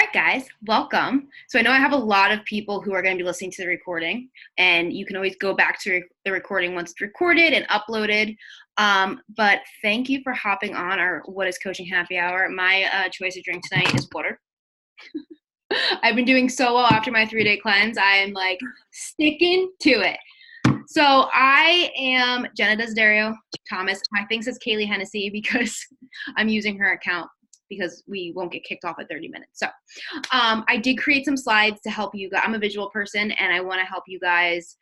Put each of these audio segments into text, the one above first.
right, guys, welcome. So I know I have a lot of people who are going to be listening to the recording, and you can always go back to the recording once it's recorded and uploaded. But thank you for hopping on our What is Coaching Happy Hour. My choice of drink tonight is water. I've been doing so well after my 3-day cleanse. I am like sticking to it. So I am Jenna Desiderio Thomas. My thing says Kaylee Hennessy because I'm using her account because we won't get kicked off at 30 minutes. So I did create some slides to help you guys. I'm a visual person and I want to help you guys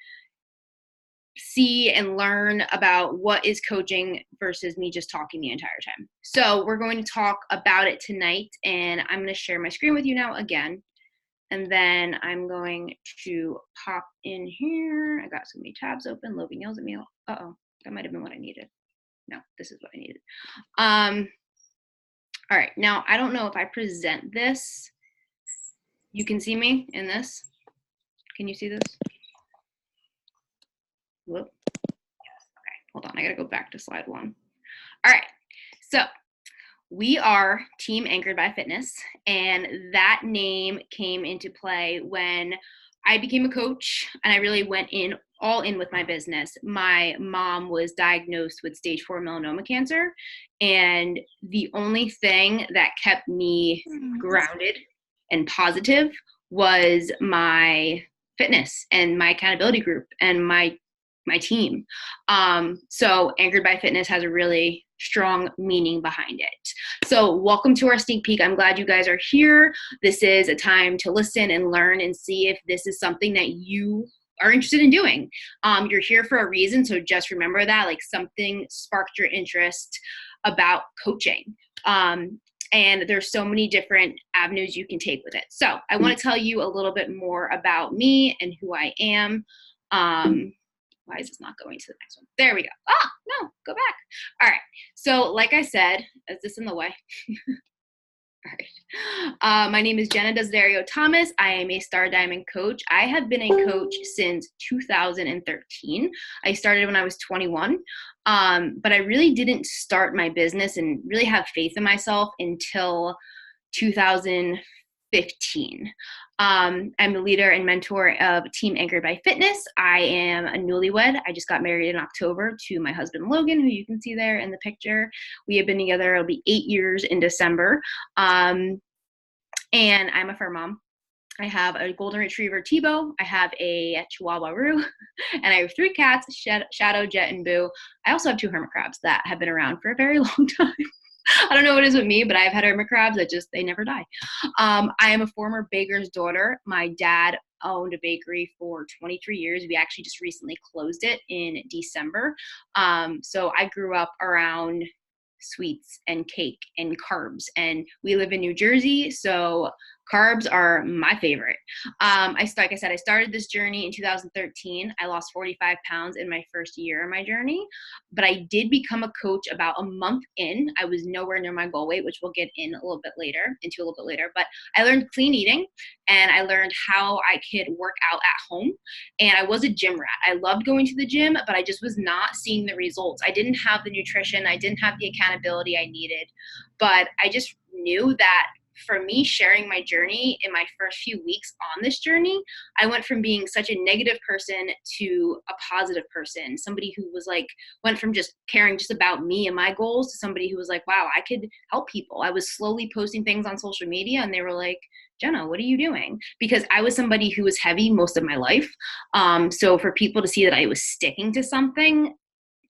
see and learn about what is coaching versus me just talking the entire time. So we're going to talk about it tonight, and I'm going to share my screen with you now again. And then I'm going to pop in here. I got so many tabs open. Logan yells at me. Uh-oh, that might have been what I needed. No, this is what I needed. All right, now I don't know if I present this. You can see me in this. Can you see this? Whoop. Yes, okay, hold on, I gotta go back to slide 1. All right, so we are Team Anchored by Fitness, and that name came into play when I became a coach and I really went all in with my business. My mom was diagnosed with stage 4 melanoma cancer, and the only thing that kept me grounded and positive was my fitness and my accountability group and my team. So Anchored by Fitness has a really strong meaning behind it. So welcome to our sneak peek. I'm glad you guys are here. This is a time to listen and learn and see if this is something that you are interested in doing. You're here for a reason, so just remember that, like, something sparked your interest about coaching. And there's so many different avenues you can take with it. So I want to tell you a little bit more about me and who I am. Why is this not going to the next one? There we go. Ah, no, go back. All right. So like I said, is this in the way? All right. My name is Jenna Desiderio Thomas. I am a Star Diamond coach. I have been a coach since 2013. I started when I was 21, but I really didn't start my business and really have faith in myself until 2015. I'm the leader and mentor of Team Anchored by Fitness. I am a newlywed. I just got married in October to my husband, Logan, who you can see there in the picture. We have been together, it'll be 8 years in December. And I'm a fur mom. I have a golden retriever, Tebow. I have a Chihuahua, Roo. And I have 3 cats, Shadow, Jet, and Boo. I also have 2 hermit crabs that have been around for a very long time. I don't know what it is with me, but I've had hermit crabs that they never die. I am a former baker's daughter. My dad owned a bakery for 23 years. We actually just recently closed it in December. So I grew up around sweets and cake and carbs, and we live in New Jersey, so carbs are my favorite. Like I said, I started this journey in 2013. I lost 45 pounds in my first year of my journey, but I did become a coach about a month in. I was nowhere near my goal weight, which we'll get into a little bit later, but I learned clean eating, and I learned how I could work out at home. And I was a gym rat. I loved going to the gym, but I just was not seeing the results. I didn't have the nutrition. I didn't have the accountability I needed, but I just knew that for me, sharing my journey in my first few weeks on this journey, I went from being such a negative person to a positive person, somebody who was like, went from just caring just about me and my goals to somebody who was like, wow, I could help people. I was slowly posting things on social media and they were like, Jenna, what are you doing? Because I was somebody who was heavy most of my life. So for people to see that I was sticking to something,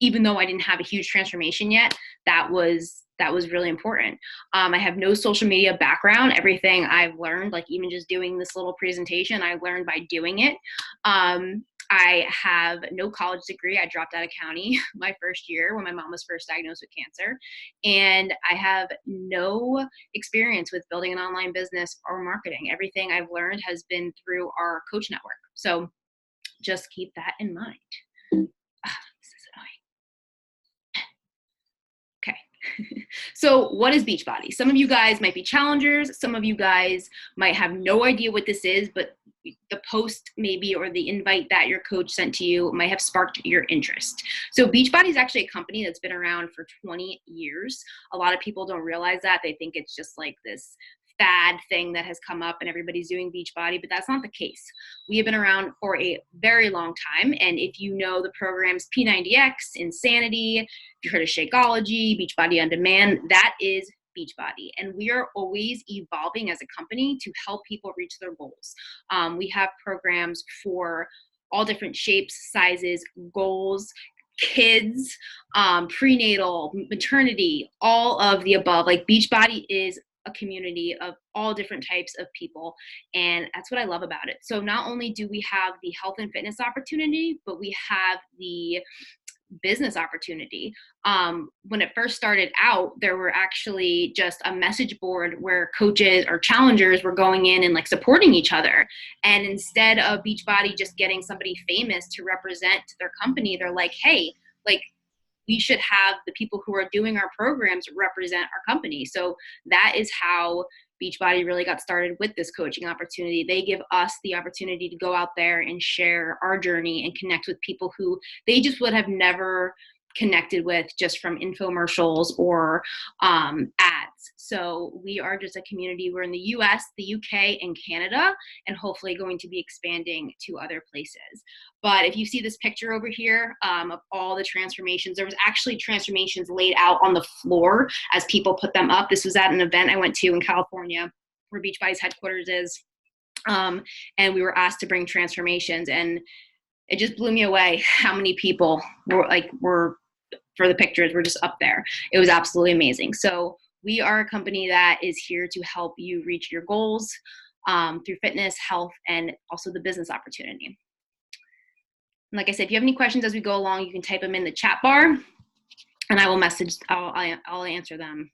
even though I didn't have a huge transformation yet, that was really important. I have no social media background. Everything I've learned, like even just doing this little presentation, I learned by doing it. I have no college degree. I dropped out of county my first year when my mom was first diagnosed with cancer. And I have no experience with building an online business or marketing. Everything I've learned has been through our coach network. So just keep that in mind. So what is Beachbody? Some of you guys might be challengers. Some of you guys might have no idea what this is, but the post maybe or the invite that your coach sent to you might have sparked your interest. So Beachbody is actually a company that's been around for 20 years. A lot of people don't realize that. They think it's just like this fad thing that has come up and everybody's doing Beachbody, but that's not the case. We have been around for a very long time. And if you know the programs P90X, Insanity, if you heard of Shakeology, Beachbody On Demand, that is Beachbody. And we are always evolving as a company to help people reach their goals. We have programs for all different shapes, sizes, goals, kids, prenatal, maternity, all of the above. Like Beachbody is a community of all different types of people, and that's what I love about it. So not only do we have the health and fitness opportunity, but we have the business opportunity. When it first started out, there were actually just a message board where coaches or challengers were going in and like supporting each other. And instead of Beachbody just getting somebody famous to represent their company, they're like, hey, like, we should have the people who are doing our programs represent our company. So that is how Beachbody really got started with this coaching opportunity. They give us the opportunity to go out there and share our journey and connect with people who they just would have never connected with just from infomercials or ads. So we are just a community. We're in the US, the UK, and Canada, and hopefully going to be expanding to other places. But if you see this picture over here of all the transformations, there was actually transformations laid out on the floor as people put them up. This was at an event I went to in California where Beachbody's headquarters is. And we were asked to bring transformations, and it just blew me away how many people were for the pictures were just up there. It was absolutely amazing. So we are a company that is here to help you reach your goals through fitness, health, and also the business opportunity. And like I said, if you have any questions as we go along, you can type them in the chat bar, and I will I'll answer them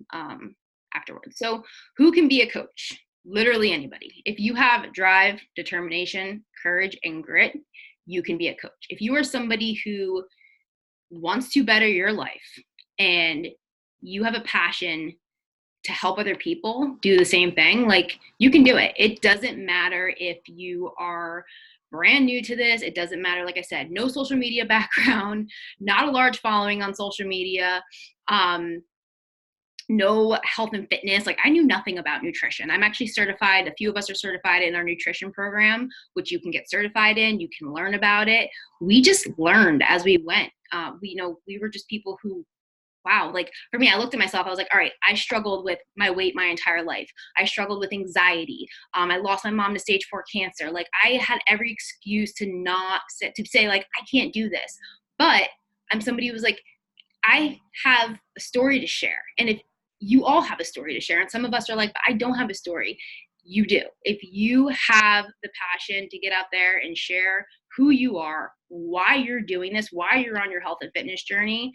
afterwards. So who can be a coach? Literally anybody. If you have drive, determination, courage, and grit, you can be a coach. If you are somebody who wants to better your life and you have a passion to help other people do the same thing, like, you can do it. It doesn't matter if you are brand new to this. It doesn't matter. Like I said, no social media background, not a large following on social media, no health and fitness. Like, I knew nothing about nutrition. I'm actually certified. A few of us are certified in our nutrition program, which you can get certified in. You can learn about it. We just learned as we went. We were just people who, wow, like for me, I looked at myself, I was like, all right, I struggled with my weight my entire life. I struggled with anxiety. I lost my mom to stage 4 cancer. Like, I had every excuse to say like, I can't do this. But I'm somebody who was like, I have a story to share. And if you all have a story to share, and some of us are like, but I don't have a story. You do. If you have the passion to get out there and share who you are, why you're doing this, why you're on your health and fitness journey,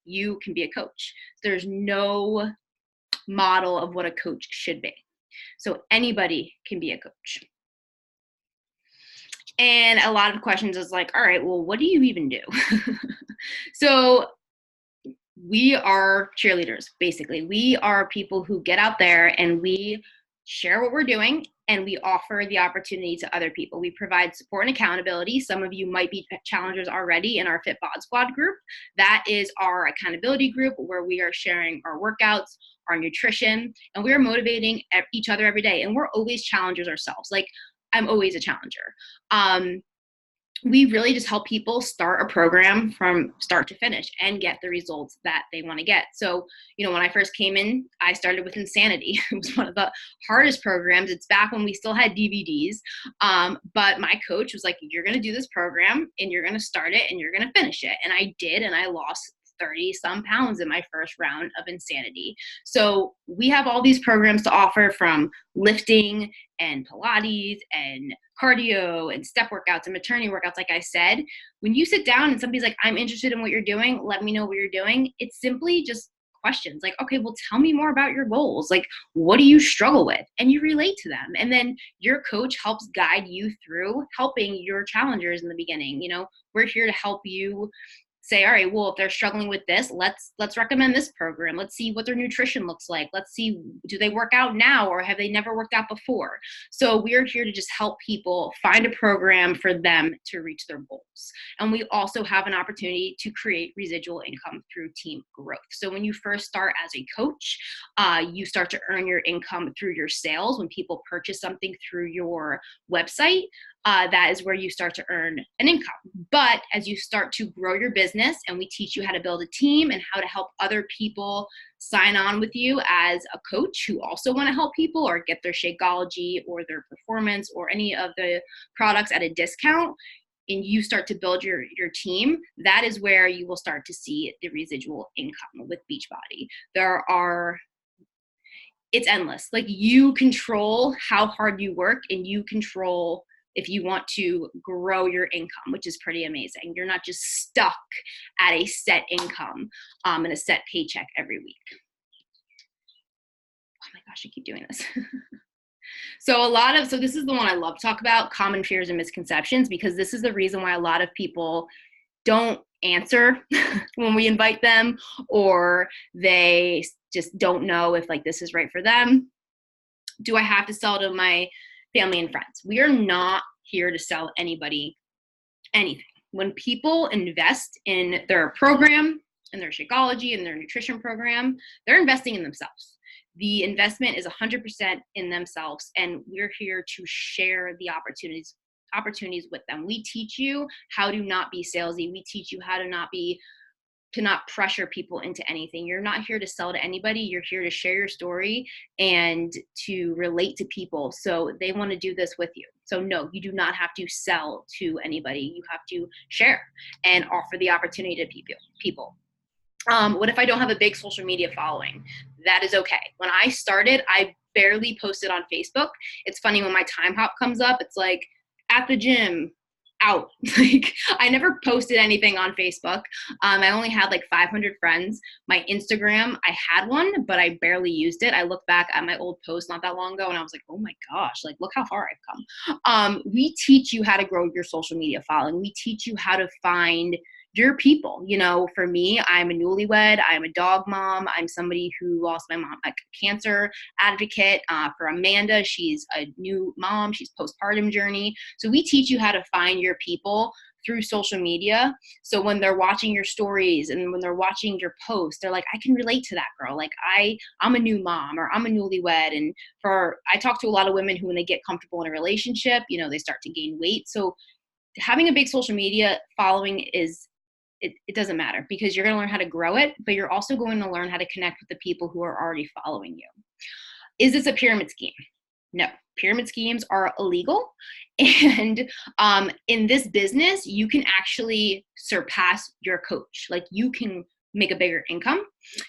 you can be a coach. There's no model of what a coach should be. So anybody can be a coach. And a lot of questions is like, all right, well, what do you even do? So we are cheerleaders, basically. We are people who get out there and we share what we're doing, and we offer the opportunity to other people. We provide support and accountability. Some of you might be challengers already in our Fit Bod Squad group. That is our accountability group where we are sharing our workouts, our nutrition, and we are motivating each other every day. And we're always challengers ourselves. Like, I'm always a challenger. We really just help people start a program from start to finish and get the results that they want to get. So, when I first came in, I started with Insanity. It was one of the hardest programs. It's back when we still had DVDs. But my coach was like, you're going to do this program and you're going to start it and you're going to finish it. And I did, and I lost 30 some pounds in my first round of Insanity. So we have all these programs to offer, from lifting and Pilates and cardio and step workouts and maternity workouts. Like I said, when you sit down and somebody's like, I'm interested in what you're doing, let me know what you're doing. It's simply just questions like, okay, well, tell me more about your goals. Like, what do you struggle with? And you relate to them. And then your coach helps guide you through helping your challengers in the beginning. We're here to help you say, all right, well, if they're struggling with this, let's recommend this program. Let's see what their nutrition looks like. Let's see, do they work out now or have they never worked out before? So we're here to just help people find a program for them to reach their goals. And we also have an opportunity to create residual income through team growth. So when you first start as a coach, you start to earn your income through your sales. When people purchase something through your website, that is where you start to earn an income. But as you start to grow your business, and we teach you how to build a team and how to help other people sign on with you as a coach who also want to help people or get their Shakeology or their performance or any of the products at a discount, and you start to build your team, that is where you will start to see the residual income with Beachbody. It's endless. Like, you control how hard you work, and you control if you want to grow your income, which is pretty amazing. You're not just stuck at a set income and a set paycheck every week. Oh my gosh, I keep doing this. So this is the one I love to talk about, common fears and misconceptions, because this is the reason why a lot of people don't answer when we invite them, or they just don't know if like this is right for them. Do I have to sell to my family and friends? We are not here to sell anybody anything. When people invest in their program, in their Shakeology, in their nutrition program, they're investing in themselves. The investment is 100% in themselves, and we're here to share the opportunities with them. We teach you how to not be salesy. We teach you how to not pressure people into anything. You're not here to sell to anybody. You're here to share your story and to relate to people. So they want to do this with you. So no, you do not have to sell to anybody. You have to share and offer the opportunity to people. What if I don't have a big social media following? That is okay. When I started, I barely posted on Facebook. It's funny, when my time hop comes up, it's like, at the gym, out. Like, I never posted anything on Facebook. I only had like 500 friends. My Instagram, I had one, but I barely used it. I look back at my old post not that long ago, and I was like, oh my gosh, like, look how far I've come. We teach you how to grow your social media following. We teach you how to find your people. You know, for me, I'm a newlywed. I'm a dog mom. I'm somebody who lost my mom, a cancer advocate. For Amanda, she's a new mom. She's postpartum journey. So we teach you how to find your people through social media. So when they're watching your stories and when they're watching your posts, they're like, I can relate to that girl. Like, I'm a new mom, or I'm a newlywed. And I talk to a lot of women who, when they get comfortable in a relationship, you know, they start to gain weight. So having a big social media following it doesn't matter, because you're going to learn how to grow it, but you're also going to learn how to connect with the people who are already following you. Is this a pyramid scheme? No, pyramid schemes are illegal. And in this business, you can actually surpass your coach. Like, you can make a bigger income.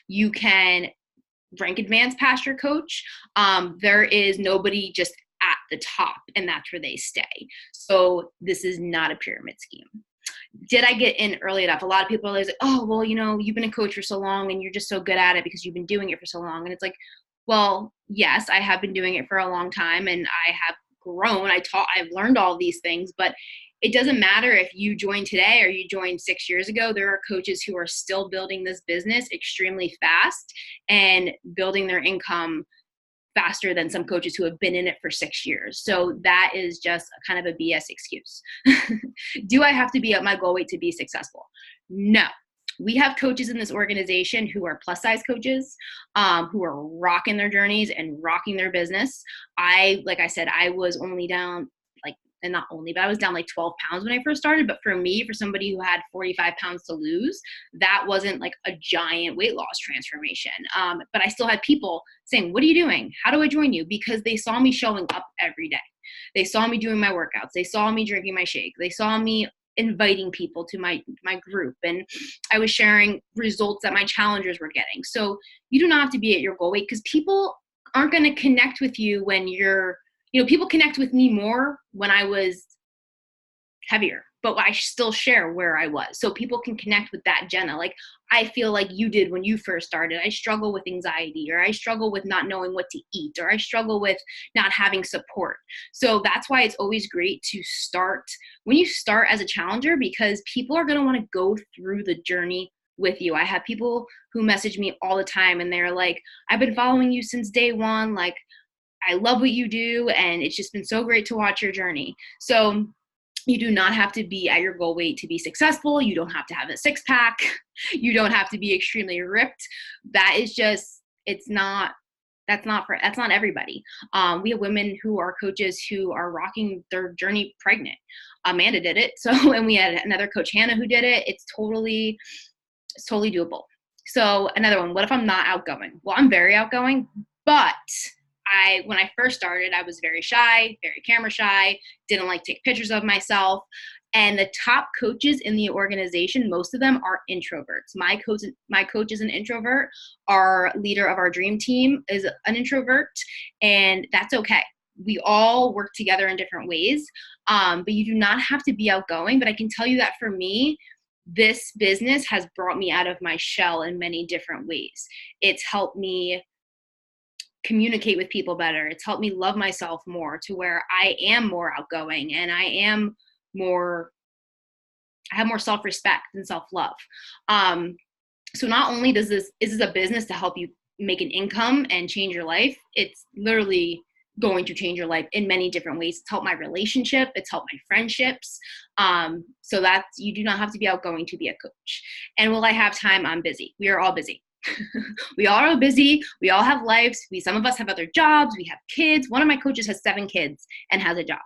You can rank advance past your coach. There is nobody just at the top, and that's where they stay. So this is not a pyramid scheme. Did I get in early enough? A lot of people are like, oh, well, you know, you've been a coach for so long and you're just so good at it because you've been doing it for so long. And it's like, well, yes, I have been doing it for a long time, and I have grown. I've learned all these things, but it doesn't matter if you joined today or you joined 6 years ago. There are coaches who are still building this business extremely fast and building their income faster than some coaches who have been in it for 6 years. So that is just kind of a BS excuse. Do I have to be at my goal weight to be successful? No. We have coaches in this organization who are plus size coaches, who are rocking their journeys and rocking their business. Like I said, I was only down but I was down like 12 pounds when I first started. But for me, for somebody who had 45 pounds to lose, that wasn't like a giant weight loss transformation. But I still had people saying, what are you doing? How do I join you? Because they saw me showing up every day. They saw me doing my workouts. They saw me drinking my shake. They saw me inviting people to my group, and I was sharing results that my challengers were getting. So you do not have to be at your goal weight, because people aren't going to connect with you when people connect with me more when I was heavier, but I still share where I was. So people can connect with that Jenna. Like, I feel like you did when you first started. I struggle with anxiety, or I struggle with not knowing what to eat, or I struggle with not having support. So that's why it's always great to start when you start as a challenger, because people are going to want to go through the journey with you. I have people who message me all the time and they're like, I've been following you since day one. Like, I love what you do, and it's just been so great to watch your journey. So you do not have to be at your goal weight to be successful. You don't have to have a six pack. You don't have to be extremely ripped. That is just, that's not everybody. We have women who are coaches who are rocking their journey pregnant. Amanda did it. So, and we had another coach, Hannah, who did it. It's totally doable. So another one, what if I'm not outgoing? Well, I'm very outgoing, but when I first started, I was very shy, very camera shy, didn't like to take pictures of myself. And the top coaches in the organization, most of them are introverts. My coach is an introvert. Our leader of our dream team is an introvert, and that's okay. We all work together in different ways, but you do not have to be outgoing. But I can tell you that for me, this business has brought me out of my shell in many different ways. It's helped me communicate with people better. It's helped me love myself more, to where I am more outgoing and I have more self-respect and self-love. So not only is this a business to help you make an income and change your life, it's literally going to change your life in many different ways. It's helped my relationship. It's helped my friendships. So you do not have to be outgoing to be a coach. And will I have time? I'm busy. We are all busy. We all are busy. We all have lives. Some of us have other jobs. We have kids. One of my coaches has 7 kids and has a job.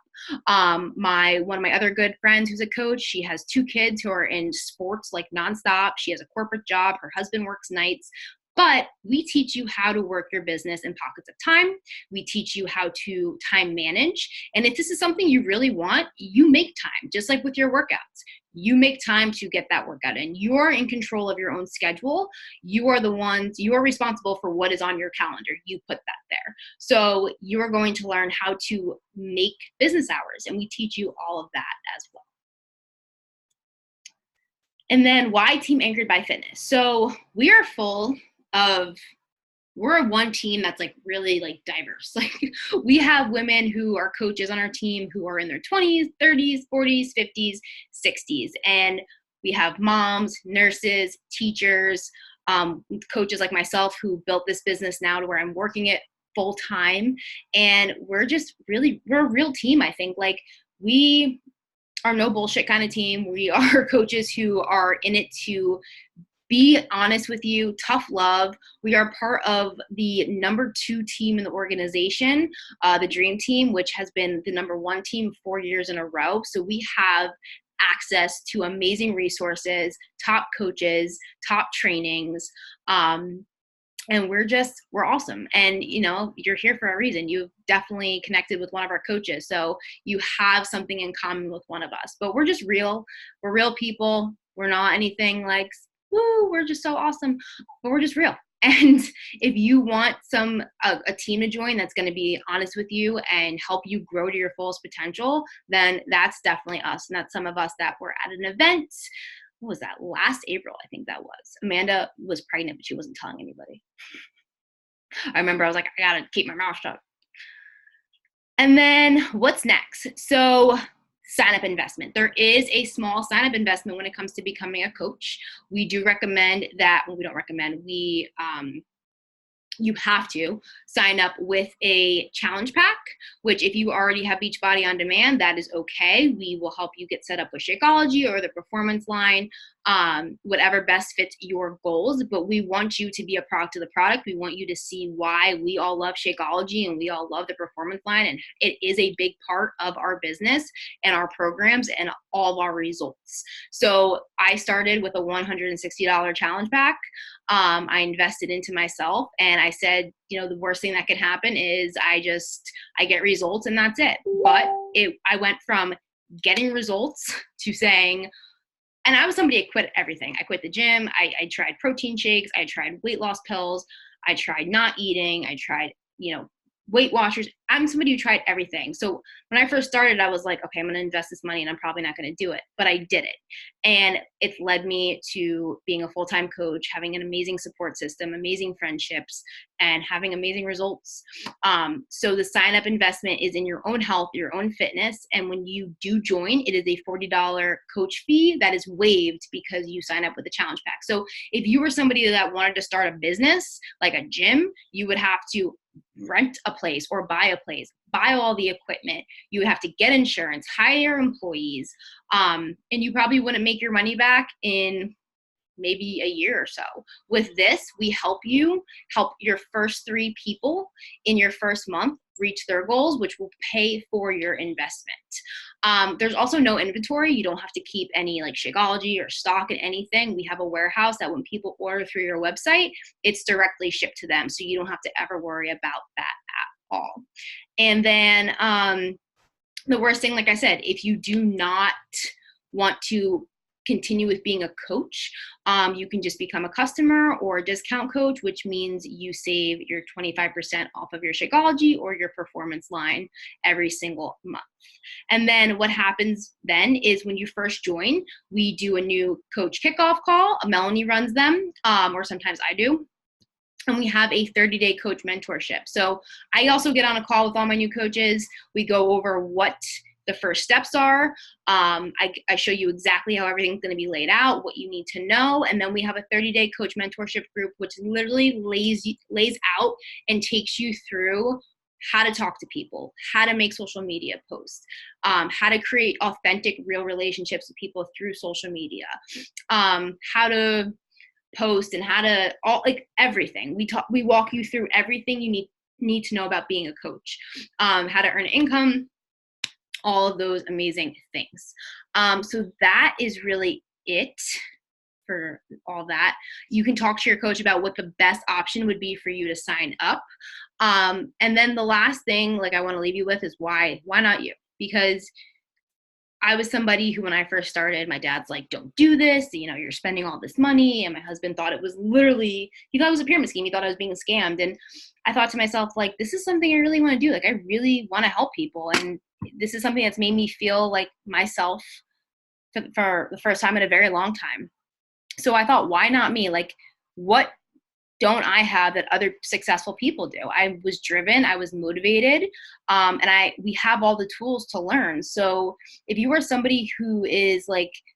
One of my other good friends who's a coach, she has 2 kids who are in sports like nonstop. She has a corporate job. Her husband works nights. But we teach you how to work your business in pockets of time. We teach you how to time manage. And if this is something you really want, you make time, just like with your workouts. You make time to get that workout in. You are in control of your own schedule. You are responsible for what is on your calendar. You put that there. So you are going to learn how to make business hours, and we teach you all of that as well. And then why Team Anchored by Fitness? So we're a one team that's like really like diverse. Like, we have women who are coaches on our team who are in their 20s, 30s, 40s, 50s, 60s. And we have moms, nurses, teachers, coaches like myself who built this business now to where I'm working it full time. And we're a real team, I think. Like, we are no bullshit kind of team. We are coaches who are in it to be honest with you, tough love. We are part of the number 2 team in the organization, the Dream Team, which has been the number 1 team 4 years in a row. So we have access to amazing resources, top coaches, top trainings, and we're awesome. And you're here for a reason. You've definitely connected with one of our coaches, so you have something in common with one of us. But we're just real. We're real people. We're not anything like, woo, we're just so awesome, but we're just real. And if you want a team to join that's going to be honest with you and help you grow to your fullest potential, then that's definitely us. And that's some of us that were at an event. What was that? Last April, I think that was. Amanda was pregnant, but she wasn't telling anybody. I remember I was like, I got to keep my mouth shut. And then what's next? So sign-up investment. There is a small sign-up investment when it comes to becoming a coach. We do recommend that, well, we don't recommend, you have to sign up with a challenge pack, which if you already have Beachbody On Demand, that is okay. We will help you get set up with Shakeology or the Performance line, whatever best fits your goals. But we want you to be a product of the product. We want you to see why we all love Shakeology and we all love the Performance line. And it is a big part of our business and our programs and all of our results. So I started with a $160 challenge pack. I invested into myself, and I said, the worst thing that could happen is I get results and that's it. But I went from getting results to saying, and I was somebody, I quit everything. I quit the gym. I tried protein shakes. I tried weight loss pills. I tried not eating. I tried, Weight Watchers. I'm somebody who tried everything. So when I first started, I was like, okay, I'm going to invest this money and I'm probably not going to do it. But I did it. And it's led me to being a full-time coach, having an amazing support system, amazing friendships, and having amazing results. So the sign-up investment is in your own health, your own fitness. And when you do join, it is a $40 coach fee that is waived because you sign up with the challenge pack. So if you were somebody that wanted to start a business, like a gym, you would have to rent a place or buy a place, buy all the equipment. You would have to get insurance, hire employees, and you probably wouldn't make your money back in maybe a year or so. With this, we help you help your first 3 people in your first month reach their goals, which will pay for your investment. There's also no inventory. You don't have to keep any like Shakeology or stock in anything. We have a warehouse that when people order through your website, it's directly shipped to them. So you don't have to ever worry about that at all. And then the worst thing, like I said, if you do not want to continue with being a coach, you can just become a customer or a discount coach, which means you save your 25% off of your Shakeology or your performance line every single month. And then what happens then is when you first join, we do a new coach kickoff call. Melanie runs them, or sometimes I do. And we have a 30-day coach mentorship. So I also get on a call with all my new coaches. We go over what the first steps are. I show you exactly how everything's going to be laid out, what you need to know. And then we have a 30-day coach mentorship group, which literally lays out and takes you through how to talk to people, how to make social media posts, how to create authentic, real relationships with people through social media, how to post and how to everything. We walk you through everything you need to know about being a coach, how to earn income, all of those amazing things. So that is really it for all that. You can talk to your coach about what the best option would be for you to sign up. And then the last thing I want to leave you with is why not you? Because I was somebody who, when I first started, my dad's like, don't do this. You're spending all this money. And my husband thought it was he thought it was a pyramid scheme. He thought I was being scammed. And I thought to myself, this is something I really want to do. I really want to help people. And this is something that's made me feel like myself for the first time in a very long time. So I thought, why not me? What don't I have that other successful people do? I was driven, I was motivated, and we have all the tools to learn. So if you are somebody who is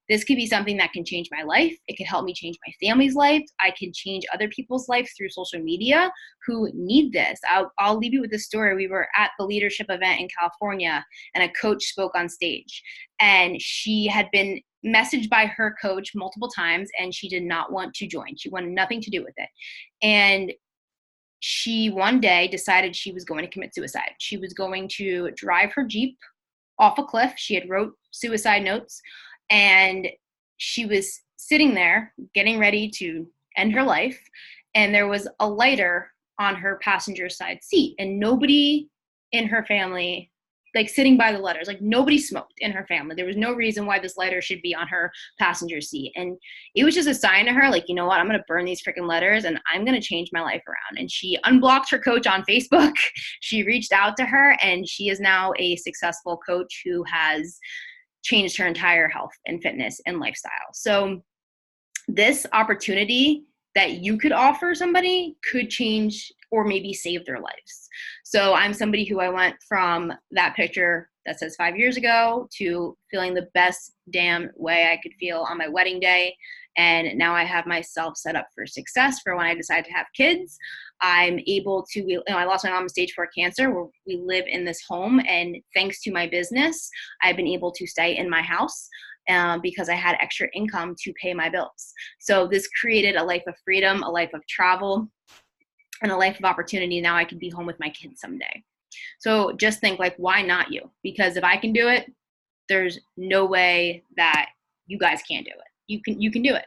this could be something that can change my life, it could help me change my family's life, I can change other people's life through social media who need this. I'll leave you with a story. We were at the leadership event in California, and a coach spoke on stage, and she had been messaged by her coach multiple times, and she did not want to join. She wanted nothing to do with it. And she one day decided she was going to commit suicide. She was going to drive her Jeep off a cliff. She had wrote suicide notes, and she was sitting there getting ready to end her life. And there was a lighter on her passenger side seat, and nobody in her family sitting by the letters, nobody smoked in her family. There was no reason why this lighter should be on her passenger seat. And it was just a sign to her, you know what, I'm going to burn these freaking letters and I'm going to change my life around. And she unblocked her coach on Facebook. She reached out to her, and she is now a successful coach who has changed her entire health and fitness and lifestyle. So this opportunity that you could offer somebody could change or maybe save their lives. So I'm somebody who I went from that picture that says 5 years ago to feeling the best damn way I could feel on my wedding day. And now I have myself set up for success for when I decide to have kids. I'm able to, I lost my mom to stage 4 cancer, where we live in this home. And thanks to my business, I've been able to stay in my house because I had extra income to pay my bills. So this created a life of freedom, a life of travel, and a life of opportunity. Now I can be home with my kids someday. So just think, why not you? Because if I can do it, there's no way that you guys can't do it. You can do it.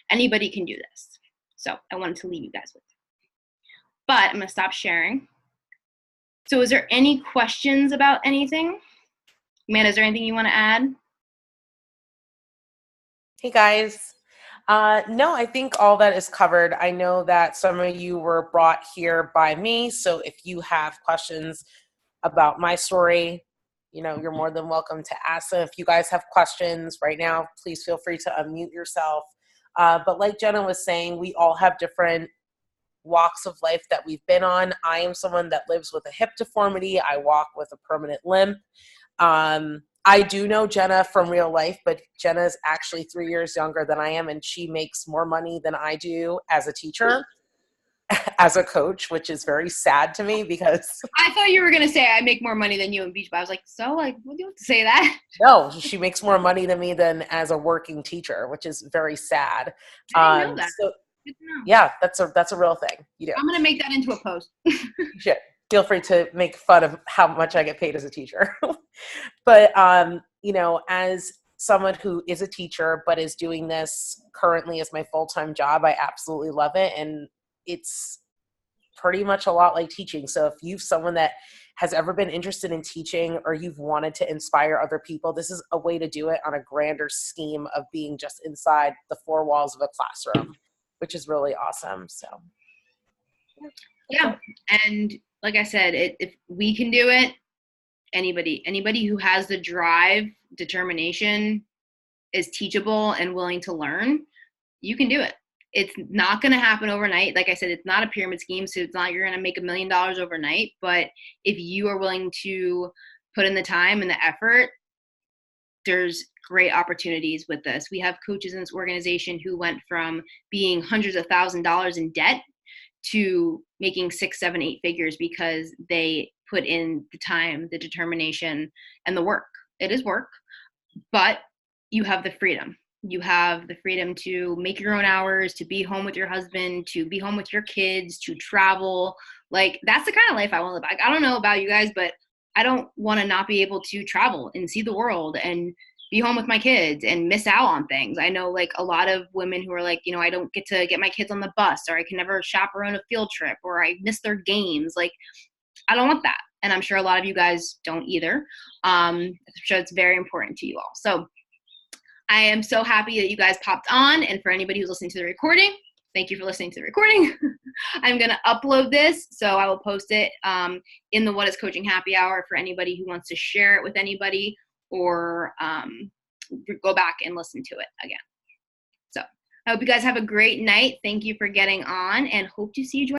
Anybody can do this. So I wanted to leave you guys with it. But I'm going to stop sharing. So is there any questions about anything? Amanda, is there anything you want to add? Hey guys. No, I think all that is covered. I know that some of you were brought here by me, so if you have questions about my story, you're more than welcome to ask them. If you guys have questions right now, please feel free to unmute yourself. But like Jenna was saying, we all have different walks of life that we've been on. I am someone that lives with a hip deformity. I walk with a permanent limp. I do know Jenna from real life, but Jenna is actually 3 years younger than I am, and she makes more money than I do as a teacher, as a coach, which is very sad to me because I thought you were gonna say I make more money than you in beach, but I was like, so like, what do you have to say that? no, she makes more money than me than as a working teacher, which is very sad. I didn't know that. So Good to know. yeah, that's a real thing. You do. I'm gonna make that into a post. You should. Feel free to make fun of how much I get paid as a teacher. But as someone who is a teacher but is doing this currently as my full-time job, I absolutely love it, and it's pretty much a lot like teaching. So if you've someone that has ever been interested in teaching or you've wanted to inspire other people, this is a way to do it on a grander scheme of being just inside the four walls of a classroom, which is really awesome. So Yeah, and like I said, if we can do it, anybody who has the drive, determination, is teachable and willing to learn, you can do it. It's not going to happen overnight. Like I said, it's not a pyramid scheme, so it's not you're going to make $1 million overnight. But if you are willing to put in the time and the effort, there's great opportunities with this. We have coaches in this organization who went from being hundreds of $1,000s in debt to making 6, 7, 8 figures because they put in the time, the determination, and the work. It is work, but you have the freedom. You have the freedom to make your own hours, to be home with your husband, to be home with your kids, to travel. Like, that's the kind of life I want to live. Like, I don't know about you guys, but I don't want to not be able to travel and see the world and be home with my kids and miss out on things. I know like a lot of women who are like, I don't get to get my kids on the bus, or I can never chaperone a field trip, or I miss their games. Like, I don't want that. And I'm sure a lot of you guys don't either. I'm sure it's very important to you all. So I am so happy that you guys popped on. And for anybody who's listening to the recording, thank you for listening to the recording. I'm going to upload this, so I will post it in the What is Coaching Happy Hour for anybody who wants to share it with anybody, or go back and listen to it again. So I hope you guys have a great night. Thank you for getting on, and hope to see you join